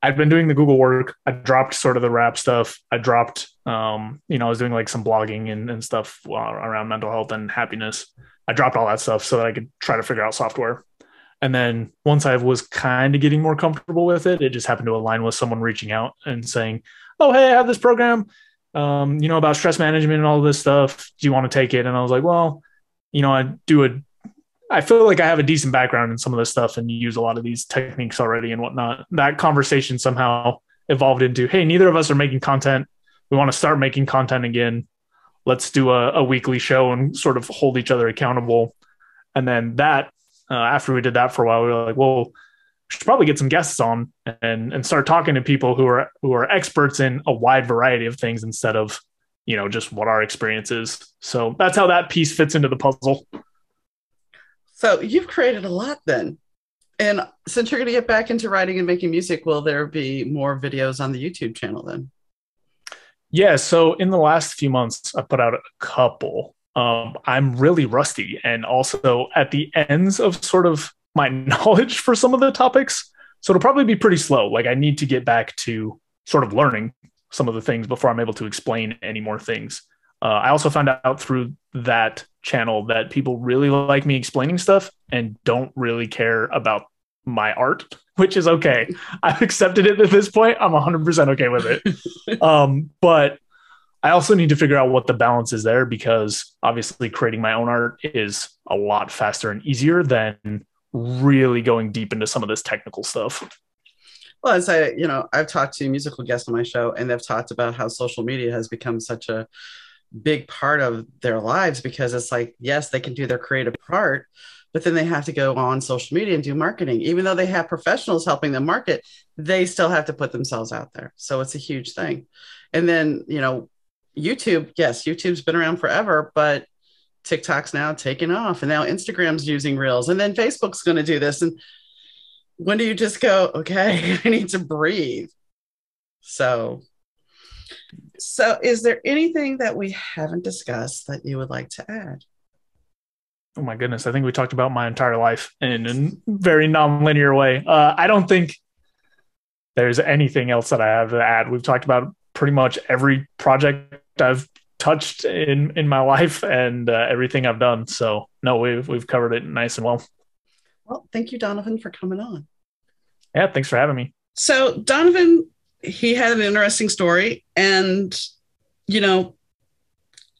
Speaker 2: I'd been doing the Google work. I dropped sort of the rap stuff. I dropped, I was doing like some blogging and stuff around mental health and happiness. I dropped all that stuff so that I could try to figure out software. And then once I was kind of getting more comfortable with it, it just happened to align with someone reaching out and saying, oh, hey, I have this program, about stress management and all this stuff. Do you want to take it? And I was like, well, I feel like I have a decent background in some of this stuff and use a lot of these techniques already and whatnot. That conversation somehow evolved into, hey, neither of us are making content. We want to start making content again. Let's do a weekly show and sort of hold each other accountable. And then after we did that for a while, we were like, well, we should probably get some guests on and start talking to people who are experts in a wide variety of things instead of, just what our experience is. So that's how that piece fits into the puzzle.
Speaker 1: So you've created a lot then. And since you're going to get back into writing and making music, will there be more videos on the YouTube channel then?
Speaker 2: Yeah. So in the last few months, I put out a couple. I'm really rusty. And also at the ends of sort of my knowledge for some of the topics. So it'll probably be pretty slow. Like I need to get back to sort of learning some of the things before I'm able to explain any more things. I also found out through that channel that people really like me explaining stuff and don't really care about my art, which is okay. I've accepted it at this point. I'm 100% okay with it. But I also need to figure out what the balance is there, because obviously creating my own art is a lot faster and easier than really going deep into some of this technical stuff.
Speaker 1: Well, as I've talked to musical guests on my show, and they've talked about how social media has become such a big part of their lives, because it's like, yes, they can do their creative part, but then they have to go on social media and do marketing. Even though they have professionals helping them market, they still have to put themselves out there. So it's a huge thing. And then, YouTube, yes, YouTube's been around forever, but TikTok's now taking off, and now Instagram's using Reels, and then Facebook's going to do this. And when do you just go, okay, I need to breathe? So is there anything that we haven't discussed that you would like to add?
Speaker 2: Oh my goodness. I think we talked about my entire life in a very non-linear way. I don't think there's anything else that I have to add. We've talked about pretty much every project I've touched in my life and everything I've done. So no, we've covered it nice and well.
Speaker 1: Well, thank you, Donovan, for coming on.
Speaker 2: Yeah, thanks for having me.
Speaker 1: So Donovan, he had an interesting story. And,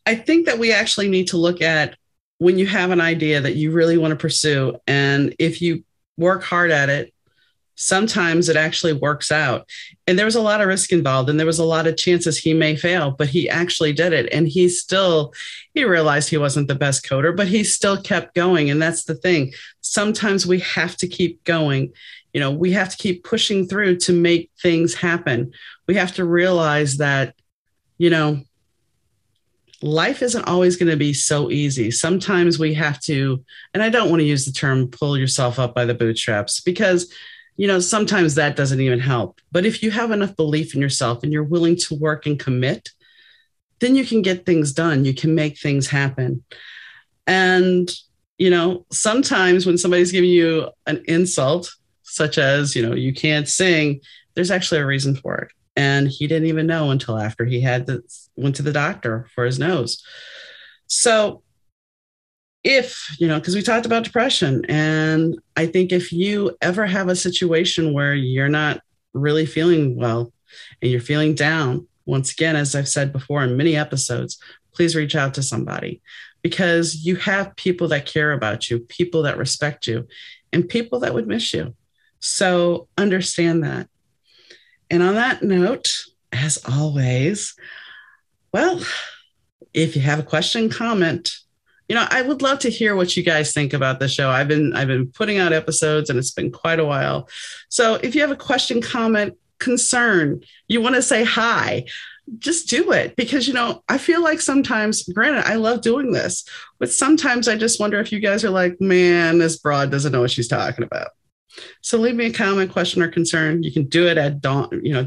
Speaker 1: I think that we actually need to look at when you have an idea that you really want to pursue, and if you work hard at it, sometimes it actually works out. And there was a lot of risk involved, and there was a lot of chances he may fail, but he actually did it. And he realized he wasn't the best coder, but he still kept going. And that's the thing. Sometimes we have to keep going. We have to keep pushing through to make things happen. We have to realize that, life isn't always going to be so easy. Sometimes we have to, and I don't want to use the term pull yourself up by the bootstraps, because sometimes that doesn't even help. But if you have enough belief in yourself and you're willing to work and commit, then you can get things done. You can make things happen. And, sometimes when somebody's giving you an insult, such as, you can't sing, there's actually a reason for it. And he didn't even know until after he went to the doctor for his nose. So because we talked about depression, and I think if you ever have a situation where you're not really feeling well and you're feeling down, once again, as I've said before in many episodes, please reach out to somebody, because you have people that care about you, people that respect you, and people that would miss you. So understand that. And on that note, as always, well, if you have a question, comment. I would love to hear what you guys think about the show. I've been putting out episodes, and it's been quite a while. So if you have a question, comment, concern, you want to say hi, just do it. Because, I feel like sometimes, granted, I love doing this, but sometimes I just wonder if you guys are like, man, this broad doesn't know what she's talking about. So leave me a comment, question, or concern. You can do it at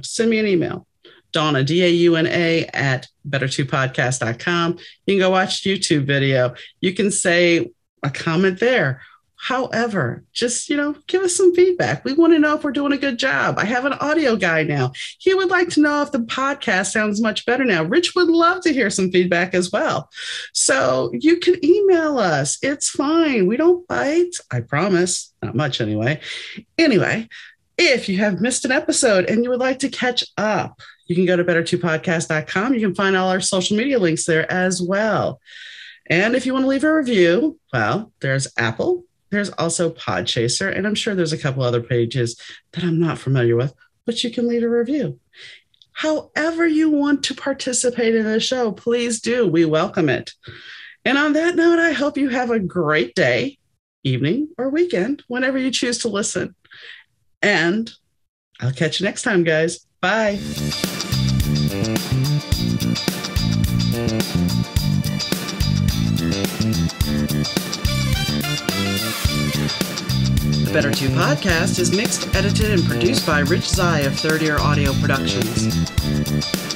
Speaker 1: send me an email. Donna, Dauna at better2podcast.com. You can go watch YouTube video. You can say a comment there. However, just, give us some feedback. We want to know if we're doing a good job. I have an audio guy now. He would like to know if the podcast sounds much better now. Rich would love to hear some feedback as well. So you can email us. It's fine. We don't bite. I promise. Not much anyway. Anyway, if you have missed an episode and you would like to catch up, you can go to better2podcast.com. You can find all our social media links there as well. And if you want to leave a review, well, there's Apple. There's also Podchaser. And I'm sure there's a couple other pages that I'm not familiar with, but you can leave a review. However you want to participate in the show, please do. We welcome it. And on that note, I hope you have a great day, evening, or weekend, whenever you choose to listen. And I'll catch you next time, guys. Bye. The Better 2 podcast is mixed, edited, and produced by Rich Zai of Third Ear Audio Productions.